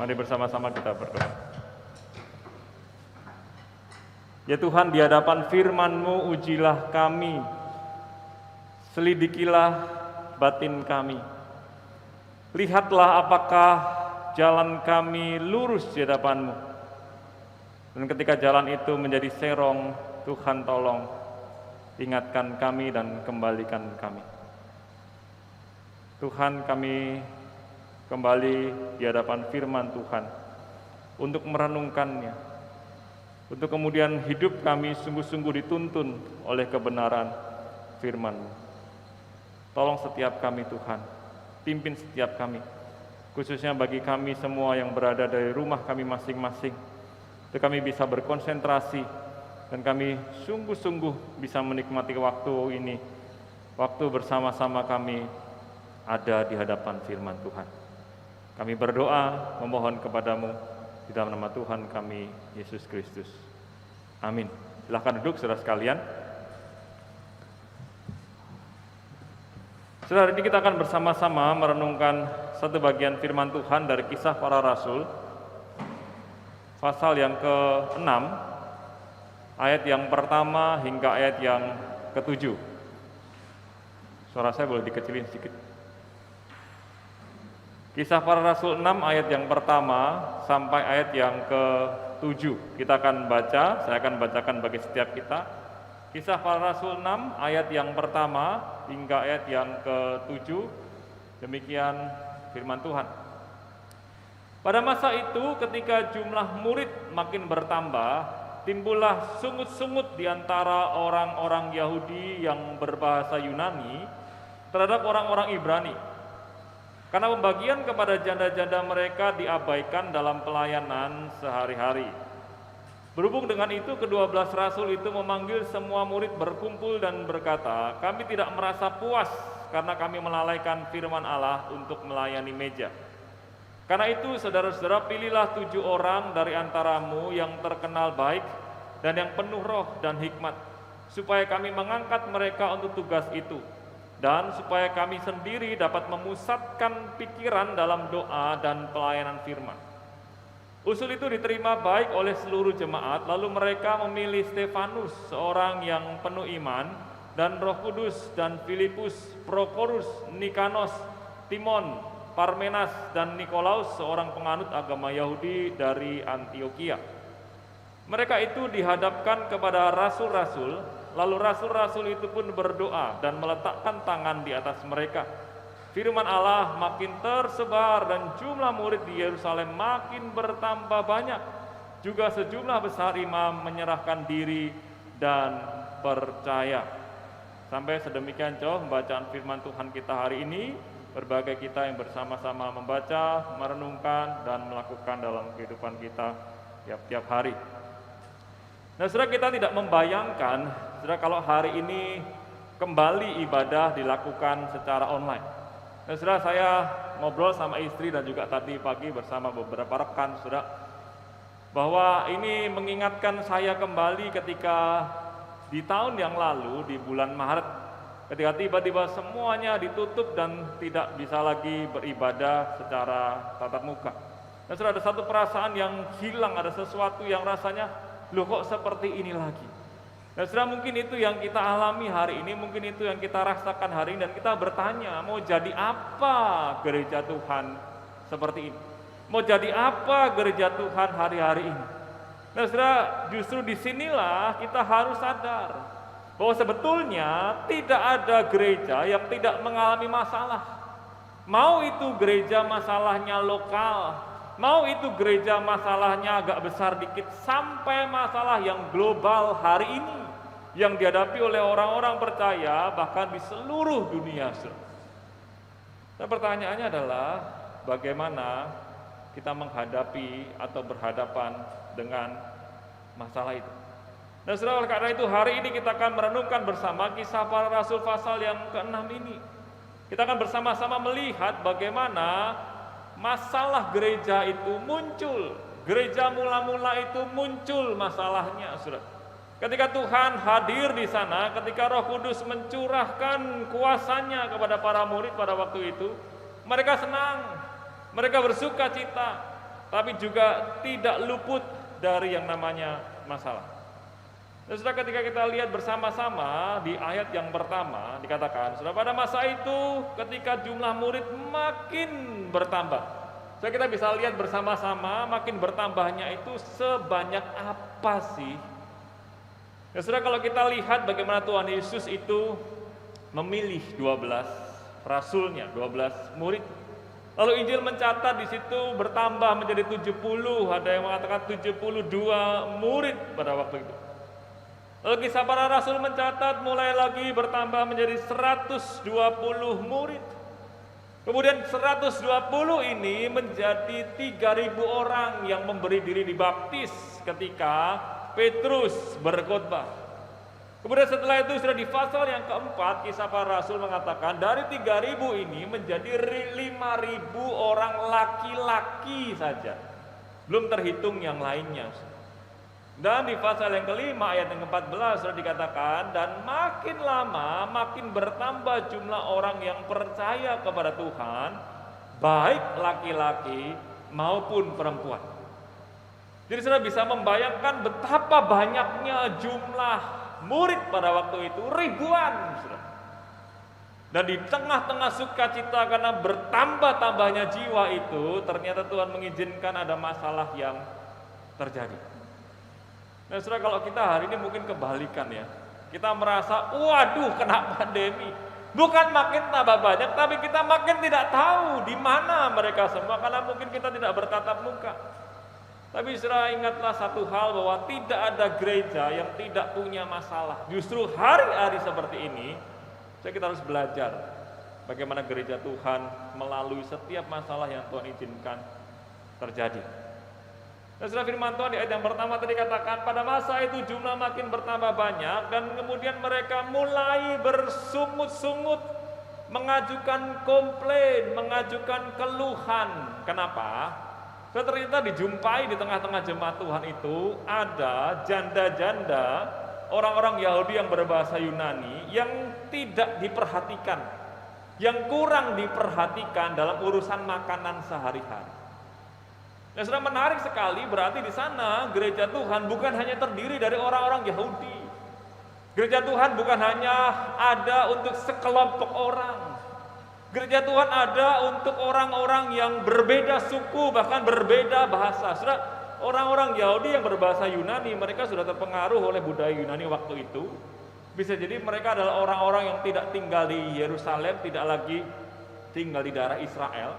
Mari bersama-sama kita berdoa. Ya Tuhan, di hadapan firman-Mu ujilah kami, selidikilah batin kami. Lihatlah apakah jalan kami lurus di hadapan-Mu. Dan ketika jalan itu menjadi serong, Tuhan tolong ingatkan kami dan kembalikan kami. Tuhan, kami kembali di hadapan firman Tuhan untuk merenungkannya, untuk kemudian hidup kami sungguh-sungguh dituntun oleh kebenaran firman-Mu. Tolong setiap kami Tuhan, pimpin setiap kami, khususnya bagi kami semua yang berada dari rumah kami masing-masing, untuk kami bisa berkonsentrasi dan kami sungguh-sungguh bisa menikmati waktu ini, waktu bersama-sama kami ada di hadapan firman Tuhan. Kami berdoa memohon kepadamu di dalam nama Tuhan kami, Yesus Kristus. Amin. Silahkan duduk saudara sekalian. Saudara, ini kita akan bersama-sama merenungkan satu bagian firman Tuhan dari Kisah Para Rasul, pasal yang ke-6, ayat yang pertama hingga ayat yang ke-7. Suara saya boleh dikecilin sedikit. Kisah Para Rasul 6 ayat yang pertama sampai ayat yang ke-7. Kita akan baca, saya akan bacakan bagi setiap kita. Kisah Para Rasul 6 ayat yang pertama hingga ayat yang ke-7. Demikian firman Tuhan. Pada masa itu ketika jumlah murid makin bertambah, timbullah sungut-sungut di antara orang-orang Yahudi yang berbahasa Yunani terhadap orang-orang Ibrani. Karena pembagian kepada janda-janda mereka diabaikan dalam pelayanan sehari-hari. Berhubung dengan itu, kedua belas rasul itu memanggil semua murid berkumpul dan berkata, "Kami tidak merasa puas karena kami melalaikan firman Allah untuk melayani meja. Karena itu, saudara-saudara, pilihlah 7 orang dari antaramu yang terkenal baik dan yang penuh roh dan hikmat, supaya kami mengangkat mereka untuk tugas itu, dan supaya kami sendiri dapat memusatkan pikiran dalam doa dan pelayanan firman." Usul itu diterima baik oleh seluruh jemaat, lalu mereka memilih Stefanus, seorang yang penuh iman, dan Roh Kudus, dan Filipus, Prokorus, Nikanos, Timon, Parmenas, dan Nikolaus, seorang penganut agama Yahudi dari Antioquia. Mereka itu dihadapkan kepada rasul-rasul, lalu rasul-rasul itu pun berdoa dan meletakkan tangan di atas mereka. Firman Allah makin tersebar dan jumlah murid di Yerusalem makin bertambah banyak. Juga sejumlah besar imam menyerahkan diri dan percaya. Sampai sedemikian jauh pembacaan firman Tuhan kita hari ini. Berbagai kita yang bersama-sama membaca, merenungkan, dan melakukan dalam kehidupan kita tiap-tiap hari. Nah, saudara, kita tidak membayangkan, saudara, kalau hari ini kembali ibadah dilakukan secara online. Nah, saudara, saya ngobrol sama istri dan juga tadi pagi bersama beberapa rekan, saudara, bahwa ini mengingatkan saya kembali ketika di tahun yang lalu, di bulan Maret, ketika tiba-tiba semuanya ditutup dan tidak bisa lagi beribadah secara tatap muka. Nah, saudara, ada satu perasaan yang hilang, ada sesuatu yang rasanya, loh kok seperti ini lagi. Dan saudara, mungkin itu yang kita alami hari ini, mungkin itu yang kita rasakan hari ini, dan kita bertanya, mau jadi apa gereja Tuhan seperti ini? Mau jadi apa gereja Tuhan hari-hari ini? Nah, saudara, justru disinilah kita harus sadar bahwa sebetulnya tidak ada gereja yang tidak mengalami masalah. Mau itu gereja masalahnya lokal, mau itu gereja masalahnya agak besar dikit, sampai masalah yang global hari ini yang dihadapi oleh orang-orang percaya bahkan di seluruh dunia. Nah, pertanyaannya adalah bagaimana kita menghadapi atau berhadapan dengan masalah itu. Nah, saudara, karena itu hari ini kita akan merenungkan bersama Kisah Para Rasul pasal yang ke-6 ini. Kita akan bersama-sama melihat bagaimana masalah gereja itu muncul. Gereja mula-mula itu muncul masalahnya, saudara. Ketika Tuhan hadir di sana, ketika Roh Kudus mencurahkan kuasanya kepada para murid pada waktu itu, mereka senang, mereka bersuka cita. tapi juga tidak luput dari yang namanya masalah. Dan sudah ketika kita lihat bersama-sama di ayat yang pertama dikatakan, sudah pada masa itu ketika jumlah murid makin bertambah. So, kita bisa lihat bersama-sama makin bertambahnya itu sebanyak apa sih? Ya sudah, kalau kita lihat bagaimana Tuhan Yesus itu memilih 12 rasulnya, 12 murid. Lalu Injil mencatat di situ bertambah menjadi 70, ada yang mengatakan 72 murid pada waktu itu. Lalu Kisah Para Rasul mencatat mulai lagi bertambah menjadi 120 murid. Kemudian 120 ini menjadi 3.000 orang yang memberi diri dibaptis ketika Petrus berkhotbah. Kemudian setelah itu sudah di pasal yang keempat, Kisah Para Rasul mengatakan dari 3.000 ini menjadi 5.000 orang laki-laki saja, belum terhitung yang lainnya. Dan di pasal yang kelima ayat yang ke-14 sudah dikatakan, dan makin lama makin bertambah jumlah orang yang percaya kepada Tuhan, baik laki-laki maupun perempuan. Jadi sudah bisa membayangkan betapa banyaknya jumlah murid pada waktu itu, ribuan. Dan di tengah-tengah sukacita karena bertambah-tambahnya jiwa itu, ternyata Tuhan mengizinkan ada masalah yang terjadi. Nah saudara, kalau kita hari ini mungkin kebalikan ya. Kita merasa, waduh kena pandemi. Bukan makin tambah banyak, tapi kita makin tidak tahu di mana mereka semua, karena mungkin kita tidak bertatap muka. Tapi saudara, ingatlah satu hal, bahwa tidak ada gereja yang tidak punya masalah. Justru hari-hari seperti ini, kita harus belajar bagaimana gereja Tuhan melalui setiap masalah yang Tuhan izinkan terjadi. Dan sudah firman Tuhan di ayat yang pertama tadi katakan, pada masa itu jumlah makin bertambah banyak, dan kemudian mereka mulai bersungut-sungut, mengajukan komplain, mengajukan keluhan. Kenapa? Ternyata dijumpai di tengah-tengah jemaat Tuhan itu ada janda-janda, orang-orang Yahudi yang berbahasa Yunani yang tidak diperhatikan, yang kurang diperhatikan dalam urusan makanan sehari-hari. Dan sudah menarik sekali, berarti di sana gereja Tuhan bukan hanya terdiri dari orang-orang Yahudi. Gereja Tuhan bukan hanya ada untuk sekelompok orang. Gereja Tuhan ada untuk orang-orang yang berbeda suku, bahkan berbeda bahasa. Sudah, orang-orang Yahudi yang berbahasa Yunani, mereka sudah terpengaruh oleh budaya Yunani waktu itu. Bisa jadi mereka adalah orang-orang yang tidak tinggal di Yerusalem, tidak lagi tinggal di daerah Israel.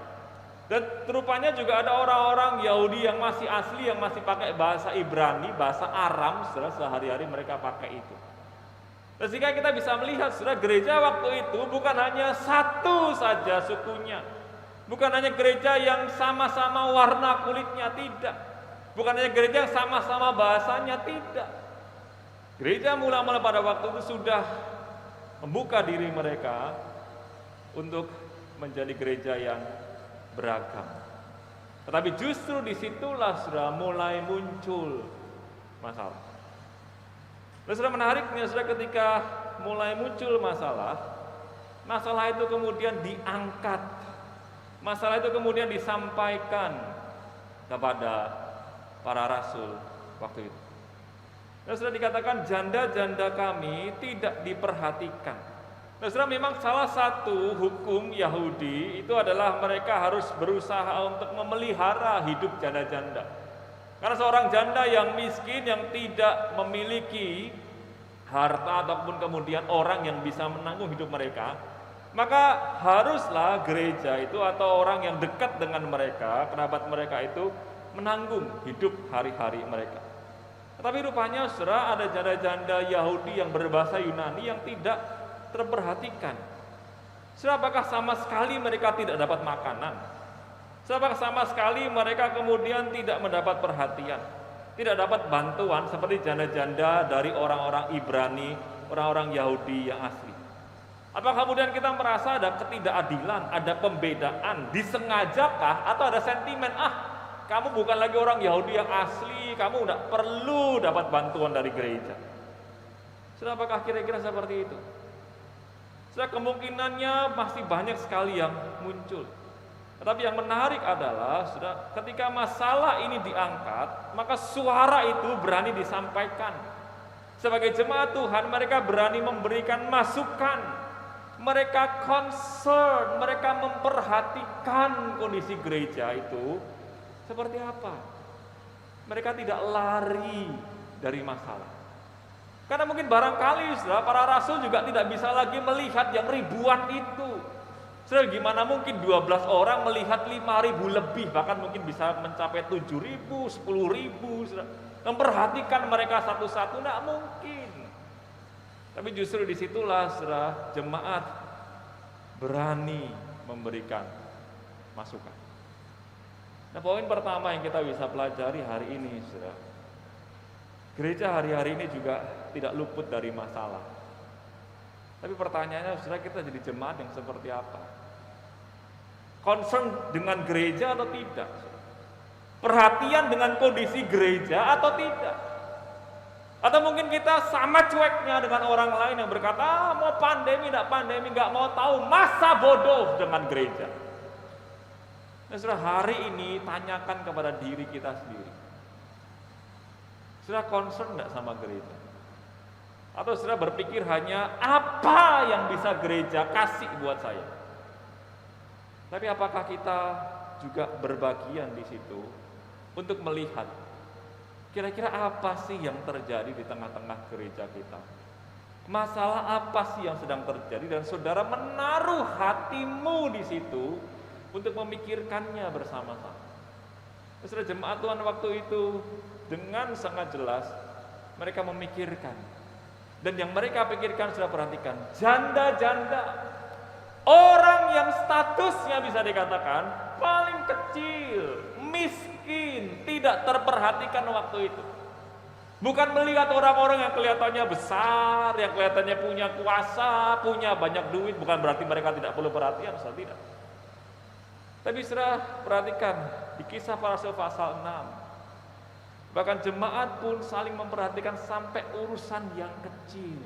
Dan rupanya juga ada orang-orang Yahudi yang masih asli, yang masih pakai bahasa Ibrani, bahasa Aram, saudara, sehari-hari mereka pakai itu. Dan sehingga kita bisa melihat, saudara, gereja waktu itu bukan hanya satu saja sukunya, bukan hanya gereja yang sama-sama warna kulitnya, tidak. Bukan hanya gereja yang sama-sama bahasanya, tidak. Gereja mula-mula pada waktu itu sudah membuka diri mereka untuk menjadi gereja yang beragam. Tetapi justru disitulah sudah mulai muncul masalah. Dan sudah menariknya, sudah ketika mulai muncul masalah itu kemudian diangkat, masalah itu kemudian disampaikan kepada para rasul waktu itu. Dan sudah dikatakan janda-janda kami tidak diperhatikan. Nah, saudara, memang salah satu hukum Yahudi itu adalah mereka harus berusaha untuk memelihara hidup janda-janda. Karena seorang janda yang miskin, yang tidak memiliki harta ataupun kemudian orang yang bisa menanggung hidup mereka, maka haruslah gereja itu atau orang yang dekat dengan mereka, kerabat mereka itu menanggung hidup hari-hari mereka. Tetapi rupanya saudara, ada janda-janda Yahudi yang berbahasa Yunani yang tidak terperhatikan. Apakah sama sekali mereka tidak dapat makanan? Apakah sama sekali mereka kemudian tidak mendapat perhatian, tidak dapat bantuan seperti janda-janda dari orang-orang Ibrani, orang-orang Yahudi yang asli? Apakah kemudian kita merasa ada ketidakadilan, ada pembedaan, disengajakah, atau ada sentimen, kamu bukan lagi orang Yahudi yang asli, kamu tidak perlu dapat bantuan dari gereja? Apakah kira-kira seperti itu? Kemungkinannya masih banyak sekali yang muncul. Tetapi yang menarik adalah, saudara, ketika masalah ini diangkat, maka suara itu berani disampaikan. Sebagai jemaat Tuhan, mereka berani memberikan masukan. Mereka concern, mereka memperhatikan kondisi gereja itu seperti apa. Mereka tidak lari dari masalah. Karena mungkin barangkali, saudara, para rasul juga tidak bisa lagi melihat yang ribuan itu. Saudara, gimana mungkin 12 orang melihat 5.000 lebih, bahkan mungkin bisa mencapai 7.000, 10.000, saudara. Memperhatikan mereka satu-satu, tidak mungkin. Tapi justru disitulah, saudara, jemaat berani memberikan masukan. Nah, poin pertama yang kita bisa pelajari hari ini, saudara, gereja hari-hari ini juga tidak luput dari masalah. Tapi pertanyaannya, saudara, kita jadi jemaat yang seperti apa? Concern dengan gereja atau tidak? Perhatian dengan kondisi gereja atau tidak? Atau mungkin kita sama cueknya dengan orang lain yang berkata, mau pandemi, tidak pandemi, nggak mau tahu, masa bodoh dengan gereja. Nah, saudara, hari ini tanyakan kepada diri kita sendiri. Saudara concern nggak sama gereja? Atau saudara berpikir hanya apa yang bisa gereja kasih buat saya? Tapi apakah kita juga berbagian di situ untuk melihat kira-kira apa sih yang terjadi di tengah-tengah gereja kita? Masalah apa sih yang sedang terjadi, dan saudara menaruh hatimu di situ untuk memikirkannya bersama-sama. Saudara, jemaat Tuhan waktu itu dengan sangat jelas mereka memikirkan, dan yang mereka pikirkan, saudara perhatikan, janda-janda, orang yang statusnya bisa dikatakan paling kecil, miskin, tidak terperhatikan waktu itu. Bukan melihat orang-orang yang kelihatannya besar, yang kelihatannya punya kuasa, punya banyak duit, bukan berarti mereka tidak perlu perhatian, saudara, tidak. Tapi saudara perhatikan di Kisah Para Rasul pasal 6, bahkan jemaat pun saling memperhatikan sampai urusan yang kecil.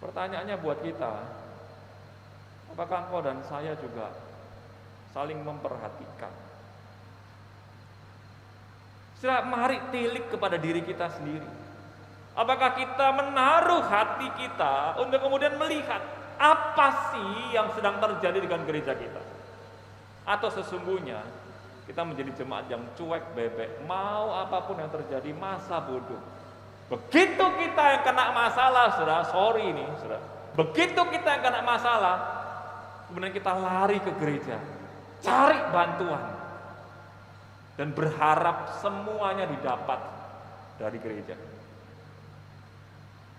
Pertanyaannya buat kita, apakah engkau dan saya juga saling memperhatikan? Saudara, mari tilik kepada diri kita sendiri. Apakah kita menaruh hati kita untuk kemudian melihat apa sih yang sedang terjadi dengan gereja kita? Atau sesungguhnya kita menjadi jemaat yang cuek bebek, mau apapun yang terjadi, masa bodoh. Begitu kita yang kena masalah, saudara, sorry nih, saudara. Begitu kita yang kena masalah, kemudian kita lari ke gereja, cari bantuan, dan berharap semuanya didapat dari gereja.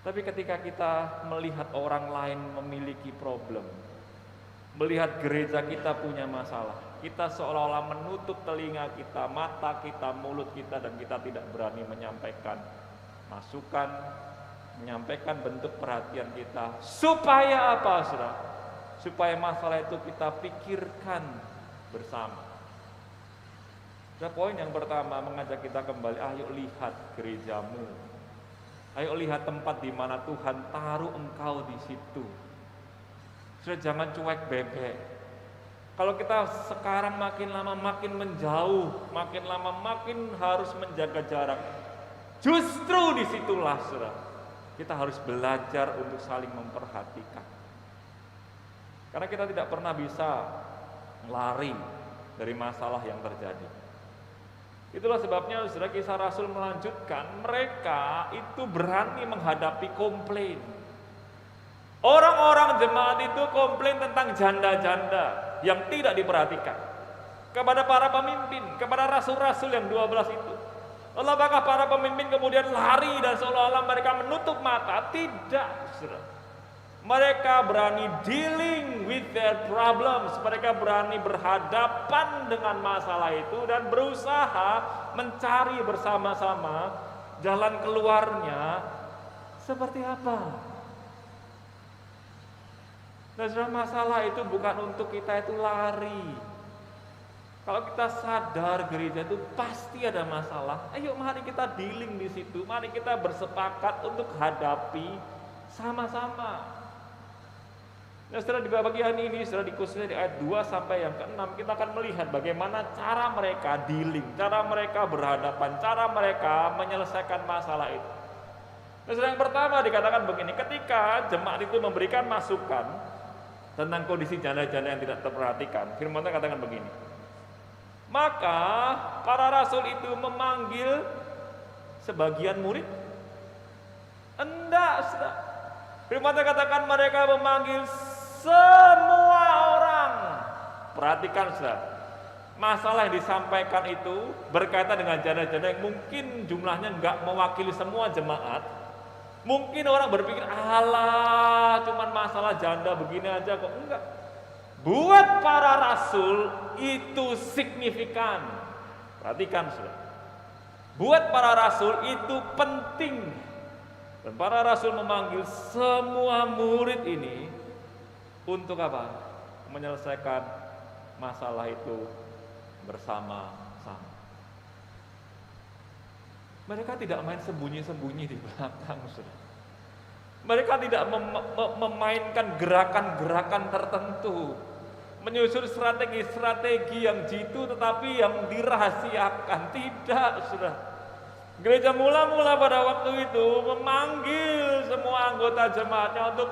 Tapi ketika kita melihat orang lain memiliki problem, melihat gereja kita punya masalah, kita seolah-olah menutup telinga kita, mata kita, mulut kita, dan kita tidak berani menyampaikan masukan, menyampaikan bentuk perhatian kita. Supaya apa, saudara? Supaya masalah itu kita pikirkan bersama. Dan poin yang pertama mengajak kita kembali, ayo lihat gerejamu. Ayo lihat tempat di mana Tuhan taruh engkau di situ. Sudah, jangan cuek bebek. Kalau kita sekarang makin lama makin menjauh, makin lama makin harus menjaga jarak. Justru disitulah, saudara, kita harus belajar untuk saling memperhatikan. Karena kita tidak pernah bisa lari dari masalah yang terjadi. Itulah sebabnya, saudara, Kisah Rasul melanjutkan, mereka itu berani menghadapi komplain. Orang-orang jemaat itu komplain tentang janda-janda yang tidak diperhatikan kepada para pemimpin, kepada rasul-rasul yang 12 itu. Lalu apakah para pemimpin kemudian lari dan seolah-olah mereka menutup mata? Tidak, saudara. Mereka berani dealing with their problems. Mereka berani berhadapan dengan masalah itu dan berusaha mencari bersama-sama jalan keluarnya seperti apa. Dan saudara, masalah itu bukan untuk kita itu lari. Kalau kita sadar gereja itu pasti ada masalah, ayo mari kita dealing di situ. Mari kita bersepakat untuk hadapi sama-sama. Nah, setelah di bagian ini, setelah dikhususnya di ayat 2 sampai yang ke-6, kita akan melihat bagaimana cara mereka dealing, cara mereka berhadapan, cara mereka menyelesaikan masalah itu. Nah, yang pertama dikatakan begini, ketika jemaat itu memberikan masukan tentang kondisi janda-janda yang tidak terperhatikan, firman Tuhan katakan begini, maka para rasul itu memanggil sebagian murid. Enggak, firman Tuhan katakan mereka memanggil semua orang. Perhatikan saudara, masalah yang disampaikan itu berkaitan dengan janda-janda yang mungkin jumlahnya enggak mewakili semua jemaat. Mungkin orang berpikir, alah cuman masalah janda begini aja kok. Enggak. Buat para rasul itu signifikan. Perhatikan saudara, buat para rasul itu penting. Dan para rasul memanggil semua murid ini untuk apa? Menyelesaikan masalah itu bersama-sama. Mereka tidak main sembunyi-sembunyi di belakang, saudara. Mereka tidak memainkan gerakan-gerakan tertentu, menyusun strategi-strategi yang jitu tetapi yang dirahasiakan. Tidak, saudara. Gereja mula-mula pada waktu itu memanggil semua anggota jemaatnya untuk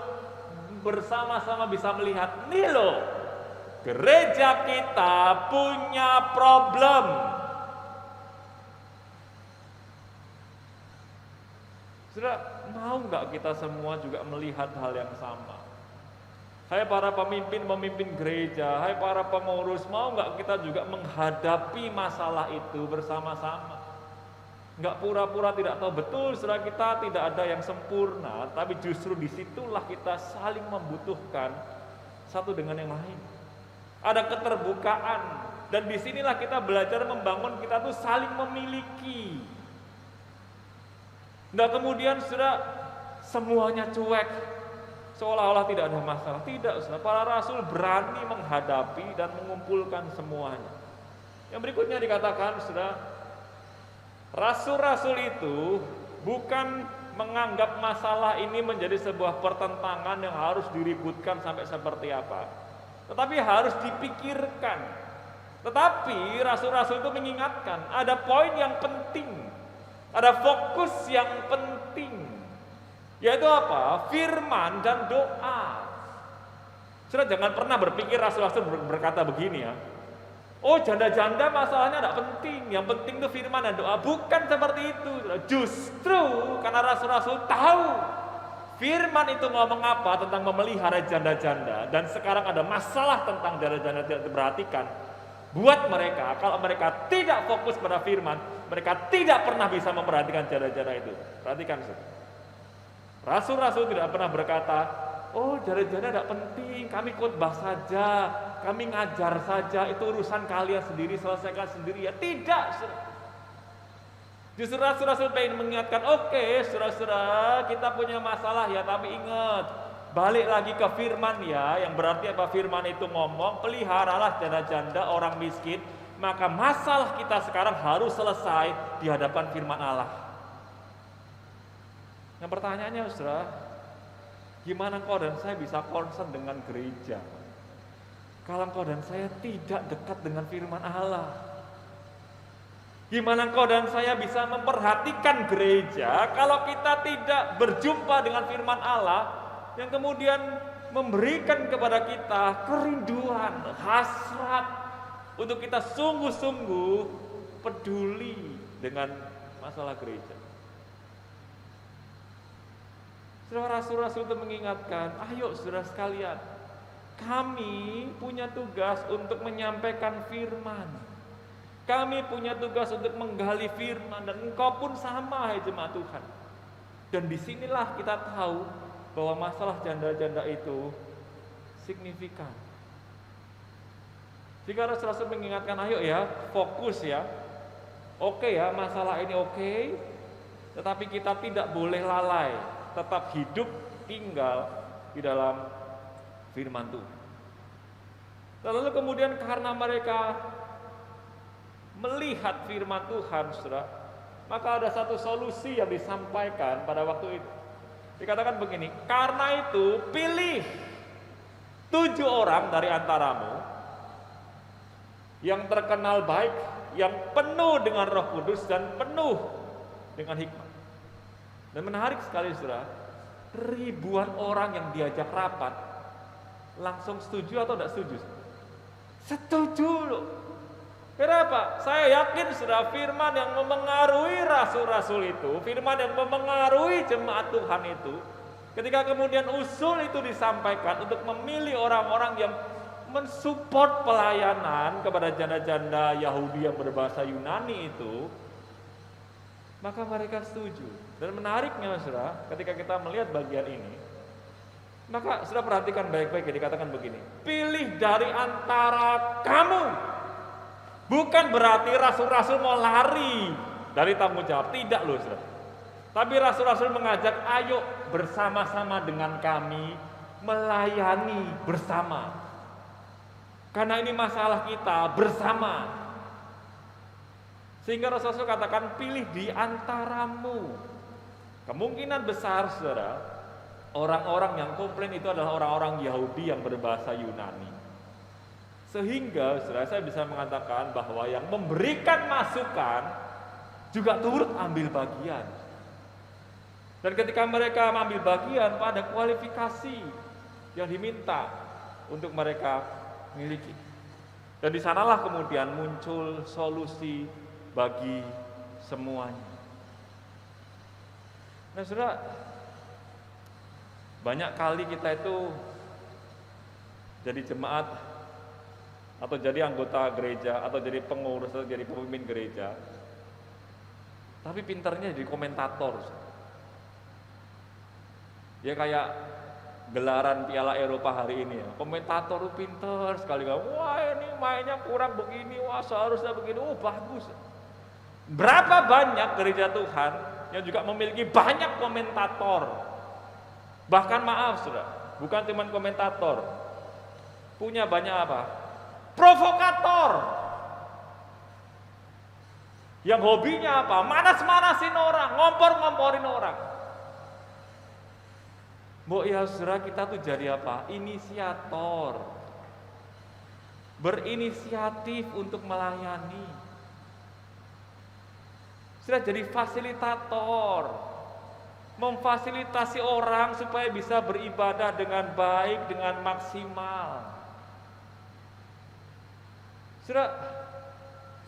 bersama-sama bisa melihat, nih loh, gereja kita punya problem. Saudara, mau nggak kita semua juga melihat hal yang sama? Hai para pemimpin gereja, hai para pengurus, mau nggak kita juga menghadapi masalah itu bersama-sama? Nggak pura-pura tidak tahu betul, saudara, kita tidak ada yang sempurna, tapi justru disitulah kita saling membutuhkan satu dengan yang lain. Ada keterbukaan, dan disinilah kita belajar membangun kita tuh saling memiliki. Nggak kemudian saudara semuanya cuek, seolah-olah tidak ada masalah. Tidak, saudara, para rasul berani menghadapi dan mengumpulkan semuanya. Yang berikutnya dikatakan, saudara, rasul-rasul itu bukan menganggap masalah ini menjadi sebuah pertentangan yang harus diributkan sampai seperti apa, tetapi harus dipikirkan. Tetapi rasul-rasul itu mengingatkan ada poin yang penting, ada fokus yang penting, yaitu apa? Firman dan doa. Saudara, jangan pernah berpikir rasul-rasul berkata begini ya, oh janda-janda masalahnya tidak penting, yang penting itu firman dan doa. Bukan seperti itu. Justru karena rasul-rasul tahu firman itu ngomong apa tentang memelihara janda-janda, dan sekarang ada masalah tentang janda-janda tidak diperhatikan. Buat mereka, kalau mereka tidak fokus pada firman, mereka tidak pernah bisa memperhatikan janda-janda itu. Perhatikan, rasul-rasul tidak pernah berkata, oh janda-janda tidak penting, kami khotbah saja, kami ngajar saja, itu urusan kalian sendiri, selesaikan sendiri. Ya tidak, justru rasul-rasul pengen mengingatkan, oke, saudara-saudara, kita punya masalah ya, tapi ingat, balik lagi ke firman ya, yang berarti apa? Firman itu ngomong, peliharalah janda-janda orang miskin, maka masalah kita sekarang harus selesai di hadapan firman Allah. Yang pertanyaannya, saudara, gimana kau dan saya bisa concern dengan gereja kalau kau dan saya tidak dekat dengan firman Allah? Gimana kau dan saya bisa memperhatikan gereja kalau kita tidak berjumpa dengan firman Allah yang kemudian memberikan kepada kita kerinduan, hasrat untuk kita sungguh-sungguh peduli dengan masalah gereja? Saudara, rasul-rasul itu mengingatkan, ayo saudara sekalian, kami punya tugas untuk menyampaikan firman. Kami punya tugas untuk menggali firman, dan engkau pun sama, hai jemaat Tuhan. Dan disinilah kita tahu bahwa masalah janda-janda itu signifikan. Jika rasul-rasul mengingatkan, ayo ya, fokus ya. Oke ya, masalah ini oke, tetapi kita tidak boleh lalai, tetap hidup tinggal di dalam firman Tuhan. Lalu kemudian karena mereka melihat firman Tuhan, saudara, maka ada satu solusi yang disampaikan pada waktu itu. Dikatakan begini, karena itu pilih 7 orang dari antaramu yang terkenal baik, yang penuh dengan Roh Kudus dan penuh dengan hikmat. Dan menarik sekali saudara, ribuan orang yang diajak rapat langsung setuju atau tidak setuju? Setuju loh. Kenapa? Saya yakin saudara, firman yang memengaruhi rasul-rasul itu, firman yang memengaruhi jemaat Tuhan itu, ketika kemudian usul itu disampaikan untuk memilih orang-orang yang mensupport pelayanan kepada janda-janda Yahudi yang berbahasa Yunani itu, maka mereka setuju. Dan menariknya saudara, ketika kita melihat bagian ini, maka saudara perhatikan baik-baik, ya, dikatakan begini, pilih dari antara kamu. Bukan berarti rasul-rasul mau lari dari tanggung jawab, tidak loh saudara. Tapi rasul-rasul mengajak, ayo bersama-sama dengan kami melayani bersama. Karena ini masalah kita bersama. Sehingga Rasul katakan, pilih di antaramu. Kemungkinan besar saudara, orang-orang yang komplain itu adalah orang-orang Yahudi yang berbahasa Yunani. Sehingga saudara, saya bisa mengatakan bahwa yang memberikan masukan juga turut ambil bagian. Dan ketika mereka mengambil bagian, pada kualifikasi yang diminta untuk mereka miliki. Dan di sanalah kemudian muncul solusi bagi semuanya. Nah saudara, banyak kali kita itu jadi jemaat atau jadi anggota gereja atau jadi pengurus atau jadi pemimpin gereja, tapi pintarnya jadi komentator. Ya kayak gelaran Piala Eropa hari ini ya, komentator pinter sekali, wah ini mainnya kurang begini, wah seharusnya begini, oh bagus. Berapa banyak gereja Tuhan yang juga memiliki banyak komentator, bahkan maaf saudara, bukan cuma komentator, punya banyak apa? Provokator, yang hobinya apa? Manas-manasin orang, ngompor-ngomporin orang. Mbok ya saudara, kita tuh jadi apa? Inisiator, berinisiatif untuk melayani. Sudah jadi fasilitator, memfasilitasi orang supaya bisa beribadah dengan baik, dengan maksimal. Sudah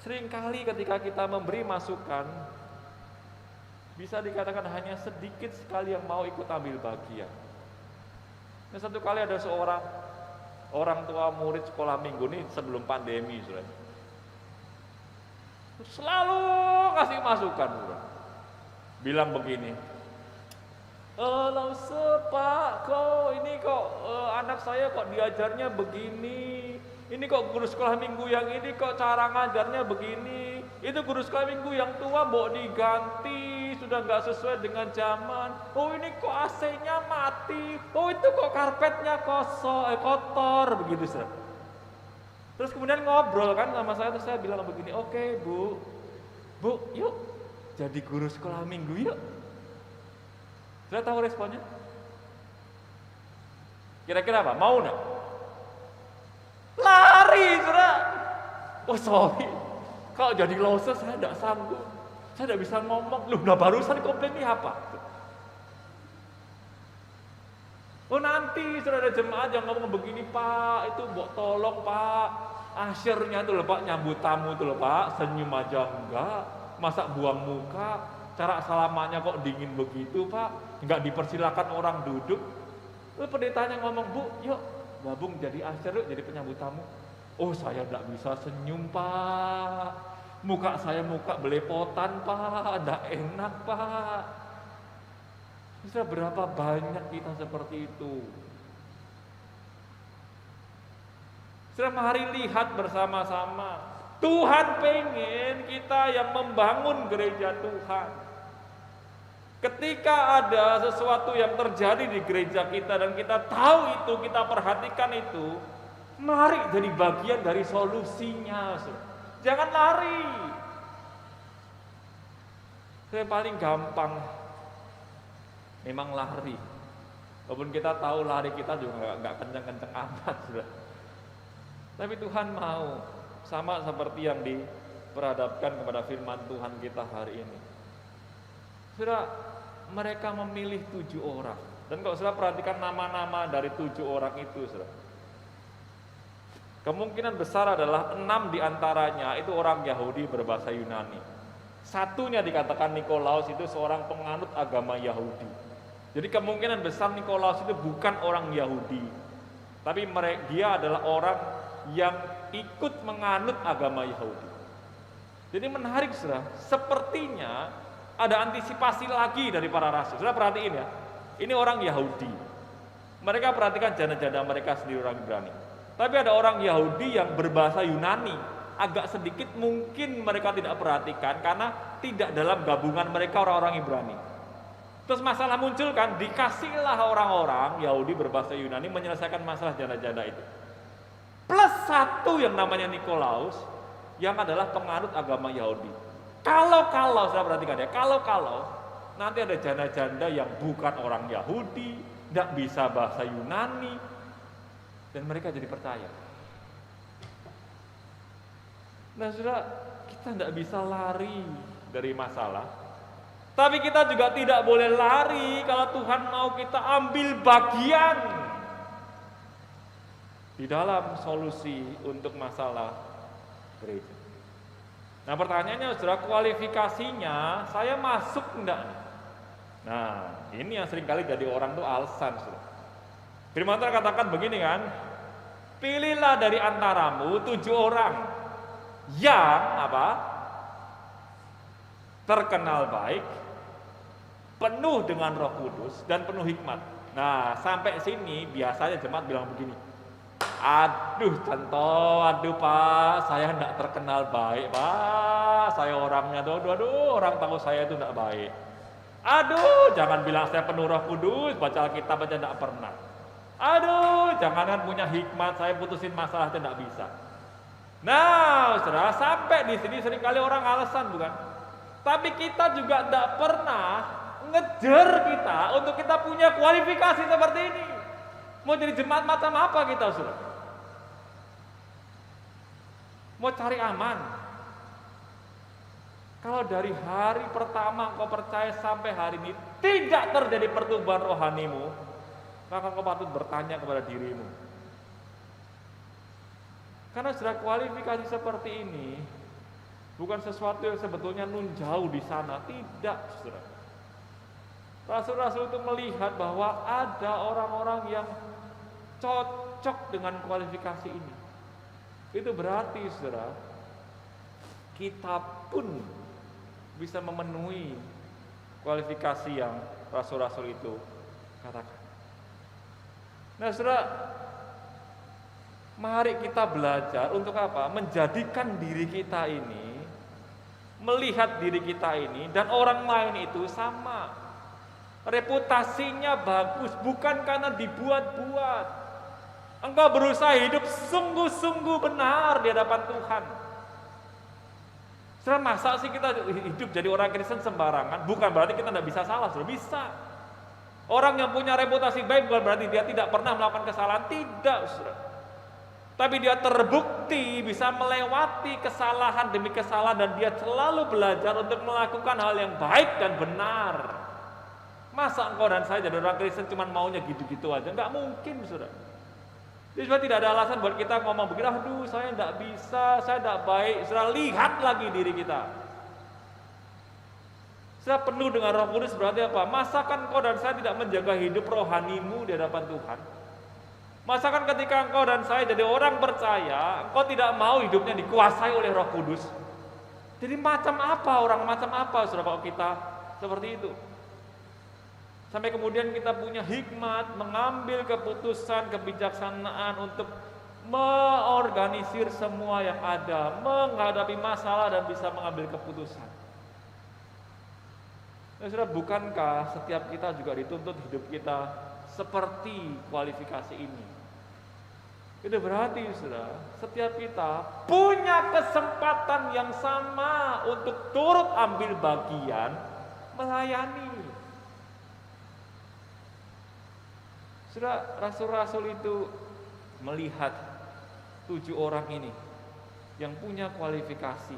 seringkali ketika kita memberi masukan, bisa dikatakan hanya sedikit sekali yang mau ikut ambil bagian. Nah, satu kali ada seorang orang tua murid sekolah minggu ini sebelum pandemi, saudara, selalu kasih masukan, saudara. Bilang begini, Pak, kok ini kok anak saya kok diajarnya begini, ini kok guru sekolah minggu yang ini kok cara ngajarnya begini, itu guru sekolah minggu yang tua mau diganti, sudah nggak sesuai dengan zaman. Oh ini kok AC-nya mati, oh itu kok karpetnya kotor, begitu saudara. Terus kemudian ngobrol kan sama saya, terus saya bilang begini, oke bu, yuk jadi guru sekolah minggu yuk. Sudah tahu responnya? Kira-kira apa? Mau nggak? Lari, saudara. Oh sorry, kalau jadi loser saya tidak sanggup, saya tidak bisa ngomong. Loh, nah barusan komplain ini apa? Oh nanti sudah ada jemaat yang ngomong begini, Pak, itu mbok tolong Pak, asyirnya itu loh Pak, nyambut tamu itu loh Pak, senyum aja enggak, masa buang muka, cara salamannya kok dingin begitu Pak, enggak dipersilakan orang duduk. Lalu pendetanya ngomong, Bu, yuk gabung jadi asyir yuk, jadi penyambut tamu. Oh saya enggak bisa senyum Pak, muka saya muka belepotan Pak, enggak enak Pak. Bisa berapa banyak kita seperti itu. Sudah mari lihat bersama-sama. Tuhan pengen kita yang membangun gereja Tuhan. Ketika ada sesuatu yang terjadi di gereja kita dan kita tahu itu, kita perhatikan itu, mari jadi bagian dari solusinya. Jangan lari. Saya paling gampang memang lari. Walaupun kita tahu lari kita juga nggak kenceng-kenceng amat, saudara. Tapi Tuhan mau, sama seperti yang diperhadapkan kepada firman Tuhan kita hari ini. Saudara, mereka memilih 7 orang. Dan kalau saudara perhatikan nama-nama dari 7 orang itu, saudara, kemungkinan besar adalah 6 diantaranya itu orang Yahudi berbahasa Yunani. Satunya dikatakan Nikolaus itu seorang penganut agama Yahudi. Jadi kemungkinan besar Nikolaus itu bukan orang Yahudi, tapi dia adalah orang yang ikut menganut agama Yahudi. Jadi menarik, saudara, sepertinya ada antisipasi lagi dari para rasul. Saudara perhatiin ya, ini orang Yahudi. Mereka perhatikan janda-janda mereka sendiri orang Ibrani. Tapi ada orang Yahudi yang berbahasa Yunani. Agak sedikit mungkin mereka tidak perhatikan karena tidak dalam gabungan mereka orang-orang Ibrani. Terus masalah muncul kan, dikasihlah orang-orang Yahudi berbahasa Yunani menyelesaikan masalah janda-janda itu. Plus satu yang namanya Nikolaus yang adalah penganut agama Yahudi. Kalau saya perhatikan ya, kalau nanti ada janda-janda yang bukan orang Yahudi, tidak bisa bahasa Yunani, dan mereka jadi percaya. Nah, saudara, kita tidak bisa lari dari masalah, tapi kita juga tidak boleh lari kalau Tuhan mau kita ambil bagian di dalam solusi untuk masalah gereja. Nah, pertanyaannya, saudara, kualifikasinya saya masuk enggak? Nah, ini yang seringkali jadi orang tuh alasan, saudara. Firman Tuhan katakan begini kan, pilihlah dari antaramu 7 orang yang terkenal baik, penuh dengan Roh Kudus dan penuh hikmat. Nah, sampai sini biasanya jemaat bilang begini, aduh Pak, saya enggak terkenal baik, Pak. Saya orangnya, orang tahu saya itu enggak baik. Aduh, jangan bilang saya penuh Roh Kudus, baca Alkitab aja enggak pernah. Aduh, jangan punya hikmat, saya putusin masalah aja enggak bisa. Nah, saudara, sampai di sini seringkali orang alasan, bukan? Tapi kita juga enggak pernah ngejar kita untuk kita punya kualifikasi seperti ini. Mau jadi jemaat macam apa kita, saudara? Mau cari aman? Kalau dari hari pertama kau percaya sampai hari ini tidak terjadi pertumbuhan rohanimu, maka kau patut bertanya kepada dirimu. Karena saudara, kualifikasi seperti ini bukan sesuatu yang sebetulnya nun jauh di sana, tidak, saudara. Rasul-rasul itu melihat bahwa ada orang-orang yang cocok dengan kualifikasi ini. Itu berarti, saudara, kita pun bisa memenuhi kualifikasi yang rasul-rasul itu katakan. Nah, saudara, mari kita belajar untuk apa? Menjadikan diri kita ini, melihat diri kita ini dan orang lain itu sama. Reputasinya bagus, bukan karena dibuat-buat. Engkau berusaha hidup sungguh-sungguh benar di hadapan Tuhan. Saudara, masa sih kita hidup jadi orang Kristen sembarangan? Bukan berarti kita tidak bisa salah, saudara, bisa. Orang yang punya reputasi baik bukan berarti dia tidak pernah melakukan kesalahan, tidak, saudara. Tapi dia terbukti bisa melewati kesalahan demi kesalahan dan dia selalu belajar untuk melakukan hal yang baik dan benar. Masa engkau dan saya jadi orang Kristen cuma maunya gitu-gitu aja? Enggak mungkin, saudara. Jadi tidak ada alasan buat kita ngomong begini, aduh saya tidak bisa, saya tidak baik. Saudara, lihat lagi diri kita. Saya penuh dengan Roh Kudus berarti apa? Masakan engkau dan saya tidak menjaga hidup rohanimu di hadapan Tuhan? Masakan ketika engkau dan saya jadi orang percaya, engkau tidak mau hidupnya dikuasai oleh Roh Kudus? Jadi macam apa, saudara, kalau kita seperti itu? Sampai kemudian kita punya hikmat, mengambil keputusan, kebijaksanaan untuk mengorganisir semua yang ada, menghadapi masalah dan bisa mengambil keputusan. Nah, saudara, bukankah setiap kita juga dituntut hidup kita seperti kualifikasi ini? Itu berarti, saudara, setiap kita punya kesempatan yang sama untuk turut ambil bagian melayani. Saudara, rasul-rasul itu melihat 7 orang ini yang punya kualifikasi.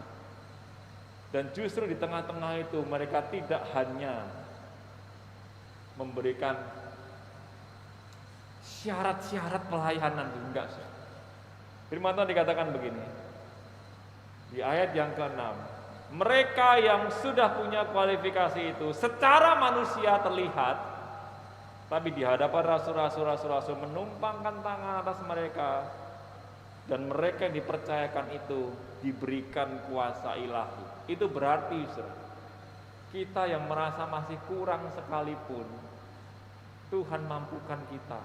Dan justru di tengah-tengah itu mereka tidak hanya memberikan syarat-syarat pelayanan, enggak. Firman Tuhan dikatakan begini, di ayat yang ke-6, mereka yang sudah punya kualifikasi itu secara manusia terlihat, tapi di hadapan rasul-rasul menumpangkan tangan atas mereka, dan mereka yang dipercayakan itu diberikan kuasa ilahi. Itu berarti kita yang merasa masih kurang sekalipun, Tuhan mampukan kita.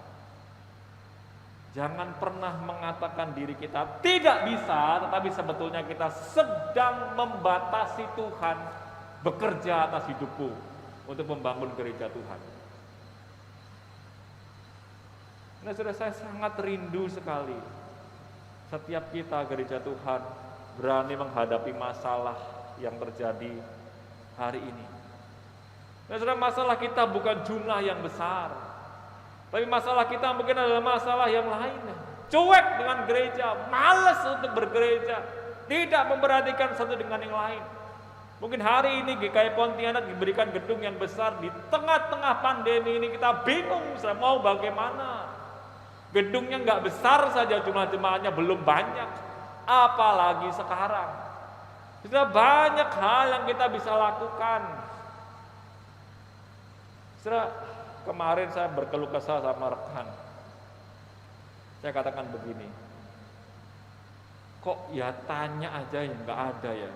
Jangan pernah mengatakan diri kita tidak bisa, tetapi sebetulnya kita sedang membatasi Tuhan bekerja atas hidupmu untuk membangun gereja Tuhan. Nah, saudara, saya sangat rindu sekali setiap kita gereja Tuhan berani menghadapi masalah yang terjadi hari ini. Nah, saudara, masalah kita bukan jumlah yang besar, tapi masalah kita mungkin adalah masalah yang lainnya. Cuek dengan gereja, malas untuk bergereja, tidak memperhatikan satu dengan yang lain. Mungkin hari ini GKI Pontianak diberikan gedung yang besar, di tengah-tengah pandemi ini kita bingung mau bagaimana. Gedungnya nggak besar saja, jumlah jemaatnya belum banyak, apalagi sekarang. Sudah banyak hal yang kita bisa lakukan. Sudah, kemarin saya berkeluh kesah sama rekan. Saya katakan begini, kok ya tanya aja yang nggak ada ya.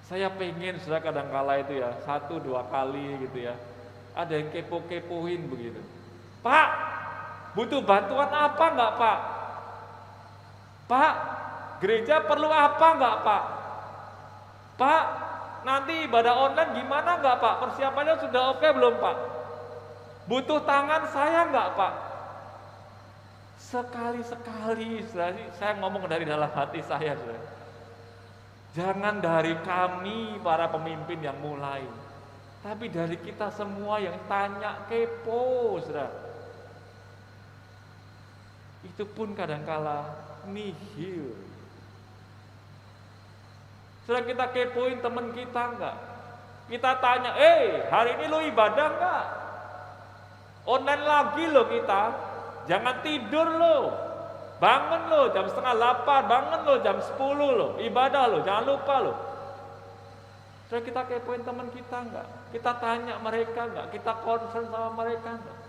Saya pengen sudah kadang-kala itu ya 1-2 kali gitu ya, ada yang kepo-kepoin begitu. Pak, butuh bantuan apa nggak Pak? Pak, gereja perlu apa nggak Pak? Pak, nanti ibadah online gimana nggak Pak? Persiapannya sudah oke belum Pak? Butuh tangan saya nggak Pak? Sekali-sekali saya ngomong dari dalam hati saya, jangan dari kami para pemimpin yang mulai, tapi dari kita semua yang tanya kepo, itu pun kadangkala nihil. Setelah kita kepoin teman kita enggak, kita tanya, hari ini lo ibadah enggak? Online lagi lo kita, jangan tidur lo, bangun lo jam 7:30, bangun lo jam 10 lo, ibadah lo, jangan lupa lo. Setelah kita kepoin teman kita enggak, kita tanya mereka enggak, kita concern sama mereka enggak?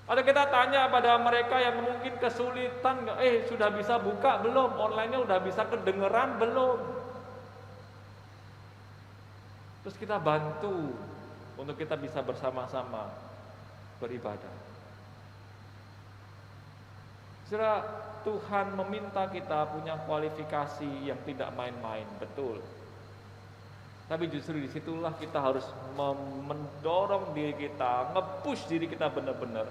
Atau kita tanya pada mereka yang mungkin kesulitan, sudah bisa buka belum? Online-nya udah bisa kedengeran belum? Terus kita bantu untuk kita bisa bersama-sama beribadah. Saudara, Tuhan meminta kita punya kualifikasi yang tidak main-main, betul. Tapi justru disitulah kita harus mendorong diri kita, nge-push diri kita benar-benar,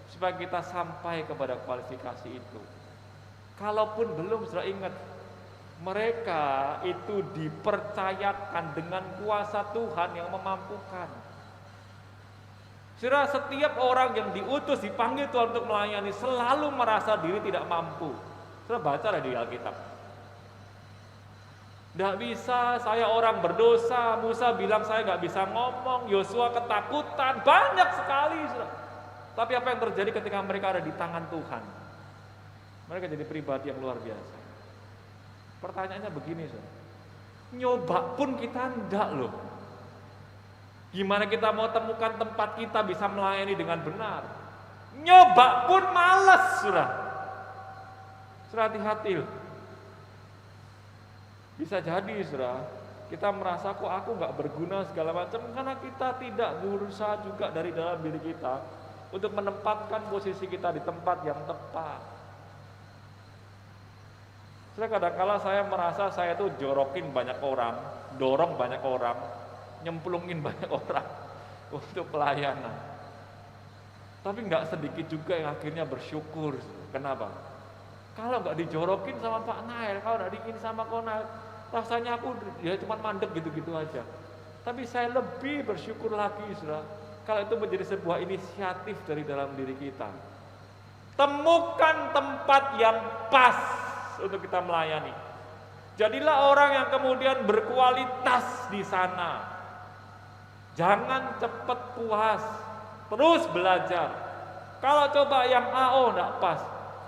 supaya kita sampai kepada kualifikasi itu. Kalaupun belum, sudah ingat, mereka itu dipercayakan dengan kuasa Tuhan yang memampukan. Sudah, setiap orang yang diutus, dipanggil Tuhan untuk melayani, selalu merasa diri tidak mampu. Sudah baca di Alkitab. Tidak bisa, saya orang berdosa. Musa bilang saya nggak bisa ngomong. Yosua ketakutan, banyak sekali. Sudah. Tapi apa yang terjadi ketika mereka ada di tangan Tuhan? Mereka jadi pribadi yang luar biasa. Pertanyaannya begini, saudara. Nyoba pun kita enggak loh. Gimana kita mau temukan tempat kita bisa melayani dengan benar? Nyoba pun malas, saudara. Saudara, hati-hati loh. Bisa jadi, saudara, kita merasa kok aku nggak berguna segala macam, karena kita tidak berusaha juga dari dalam diri kita untuk menempatkan posisi kita di tempat yang tepat. Kadang-kala saya merasa saya tuh jorokin banyak orang, dorong banyak orang, nyemplungin banyak orang untuk pelayanan. Tapi nggak sedikit juga yang akhirnya bersyukur. Kenapa? Kalau nggak dijorokin sama Pak Nail, kalau nggak dikin sama Konal, rasanya aku ya cuma mandek gitu-gitu aja. Tapi saya lebih bersyukur lagi, saudara, kalau itu menjadi sebuah inisiatif dari dalam diri kita. Temukan tempat yang pas untuk kita melayani. Jadilah orang yang kemudian berkualitas di sana. Jangan cepat puas, terus belajar. Kalau coba yang A, oh enggak pas.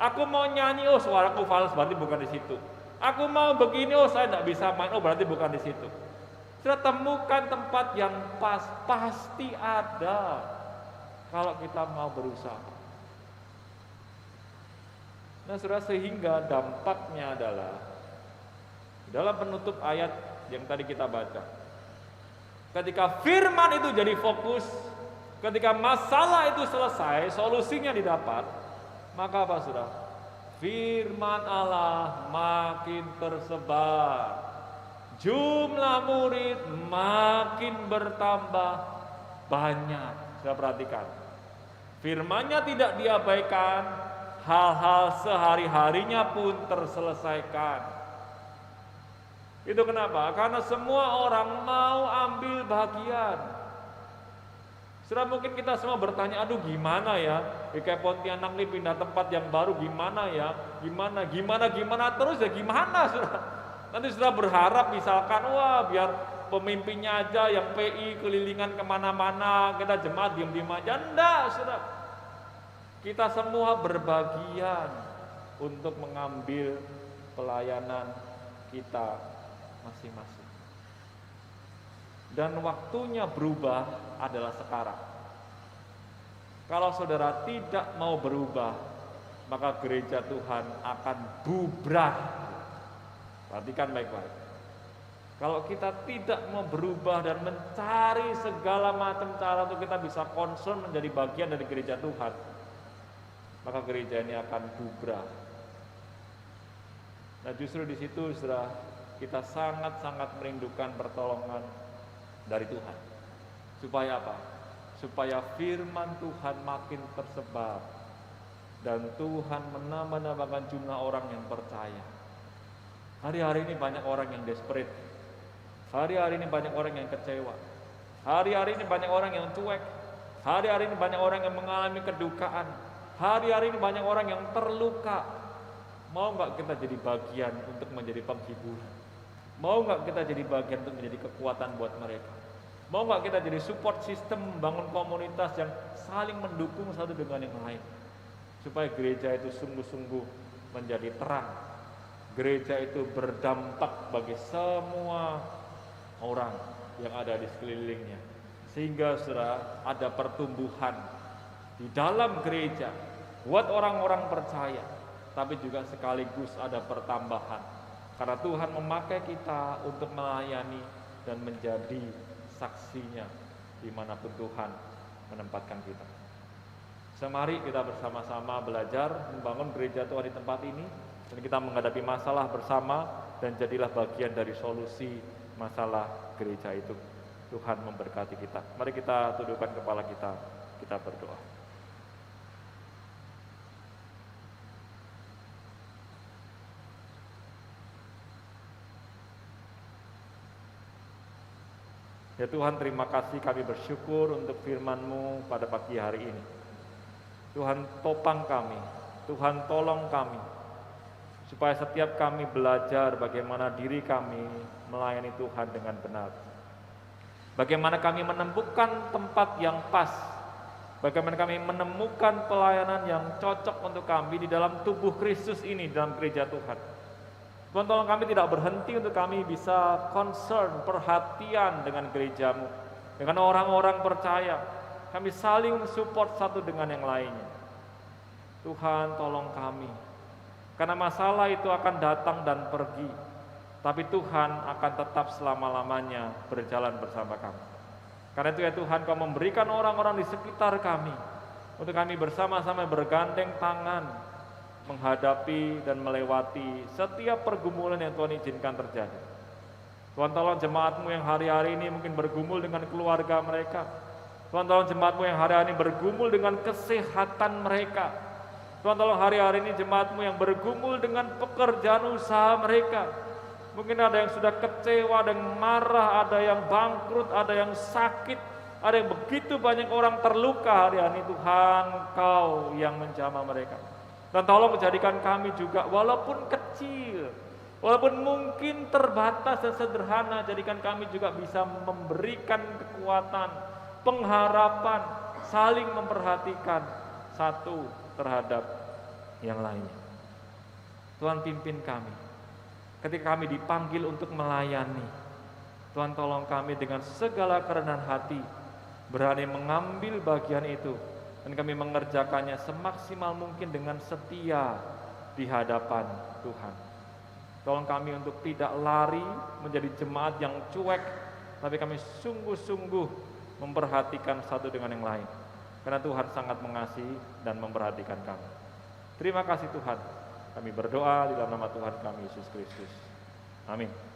Aku mau nyanyi, oh suaraku fals, berarti bukan di situ. Aku mau begini, oh saya enggak bisa main, oh berarti bukan di situ. Sudah temukan tempat yang pas, pasti ada kalau kita mau berusaha. Nah, saudara, sehingga dampaknya adalah dalam penutup ayat yang tadi kita baca. Ketika firman itu jadi fokus, ketika masalah itu selesai, solusinya didapat, maka apa, saudara? Firman Allah makin tersebar. Jumlah murid makin bertambah banyak. Saya perhatikan, firman-Nya tidak diabaikan, hal-hal sehari-harinya pun terselesaikan. Itu kenapa? Karena semua orang mau ambil bagian. Sudah mungkin kita semua bertanya, aduh gimana ya? Kayak Pontianak nih pindah tempat yang baru, gimana ya? Gimana terus ya gimana, sudah? Nanti sudah berharap misalkan, wah biar pemimpinnya aja yang PI kelilingan kemana-mana, kita jemaat diam-diam aja. Enggak, sudah. Kita semua berbagian untuk mengambil pelayanan kita masing-masing. Dan waktunya berubah adalah sekarang. Kalau saudara tidak mau berubah, maka gereja Tuhan akan bubrah. Perhatikan baik-baik. Kalau kita tidak mau berubah dan mencari segala macam cara untuk kita bisa concern menjadi bagian dari gereja Tuhan, maka gereja ini akan bubrah. Nah, justru di situ saudara, kita sangat-sangat merindukan pertolongan dari Tuhan. Supaya apa? Supaya firman Tuhan makin tersebar dan Tuhan menambahkan jumlah orang yang percaya. Hari-hari ini banyak orang yang desperate. Hari-hari ini banyak orang yang kecewa. Hari-hari ini banyak orang yang cuek. Hari-hari ini banyak orang yang mengalami kedukaan. Hari-hari ini banyak orang yang terluka. Mau nggak kita jadi bagian untuk menjadi penghiburan? Mau nggak kita jadi bagian untuk menjadi kekuatan buat mereka? Mau nggak kita jadi support system membangun komunitas yang saling mendukung satu dengan yang lain? Supaya gereja itu sungguh-sungguh menjadi terang. Gereja itu berdampak bagi semua orang yang ada di sekelilingnya. Sehingga saudara, ada pertumbuhan di dalam gereja buat orang-orang percaya, tapi juga sekaligus ada pertambahan. Karena Tuhan memakai kita untuk melayani dan menjadi saksinya dimanapun Tuhan menempatkan kita. Semari kita bersama-sama belajar membangun gereja Tuhan di tempat ini, dan kita menghadapi masalah bersama dan jadilah bagian dari solusi masalah gereja itu. Tuhan memberkati kita. Mari kita tundukkan kepala kita berdoa. Ya Tuhan, terima kasih, kami bersyukur untuk firman-Mu pada pagi hari ini. Tuhan, topang kami, Tuhan tolong kami, supaya setiap kami belajar bagaimana diri kami melayani Tuhan dengan benar. Bagaimana kami menemukan tempat yang pas. Bagaimana kami menemukan pelayanan yang cocok untuk kami di dalam tubuh Kristus ini, dalam gereja Tuhan. Tuhan, tolong kami tidak berhenti untuk kami bisa concern, perhatian dengan gereja-Mu, dengan orang-orang percaya. Kami saling support satu dengan yang lainnya. Tuhan, tolong kami. Karena masalah itu akan datang dan pergi, tapi Tuhan akan tetap selama-lamanya berjalan bersama kami. Karena itu ya Tuhan, Kau memberikan orang-orang di sekitar kami, untuk kami bersama-sama bergandeng tangan, menghadapi dan melewati setiap pergumulan yang Tuhan izinkan terjadi. Tuhan, tolong jemaat-Mu yang hari-hari ini mungkin bergumul dengan keluarga mereka. Tuhan, tolong jemaat-Mu yang hari-hari ini bergumul dengan kesehatan mereka. Tuhan, tolong hari-hari ini jemaat-Mu yang bergumul dengan pekerjaan usaha mereka. Mungkin ada yang sudah kecewa, ada yang marah, ada yang bangkrut, ada yang sakit. Ada yang begitu banyak orang terluka hari ini, Tuhan, Engkau yang menjamah mereka. Dan tolong jadikan kami juga, walaupun kecil, walaupun mungkin terbatas dan sederhana, jadikan kami juga bisa memberikan kekuatan, pengharapan, saling memperhatikan satu terhadap yang lainnya. Tuhan, pimpin kami. Ketika kami dipanggil untuk melayani, Tuhan, tolong kami dengan segala kerendahan hati berani mengambil bagian itu, dan kami mengerjakannya semaksimal mungkin dengan setia di hadapan Tuhan. Tolong kami untuk tidak lari menjadi jemaat yang cuek, tapi kami sungguh-sungguh memperhatikan satu dengan yang lain, karena Tuhan sangat mengasihi dan memperhatikan kami. Terima kasih Tuhan. Kami berdoa di dalam nama Tuhan kami Yesus Kristus. Amin.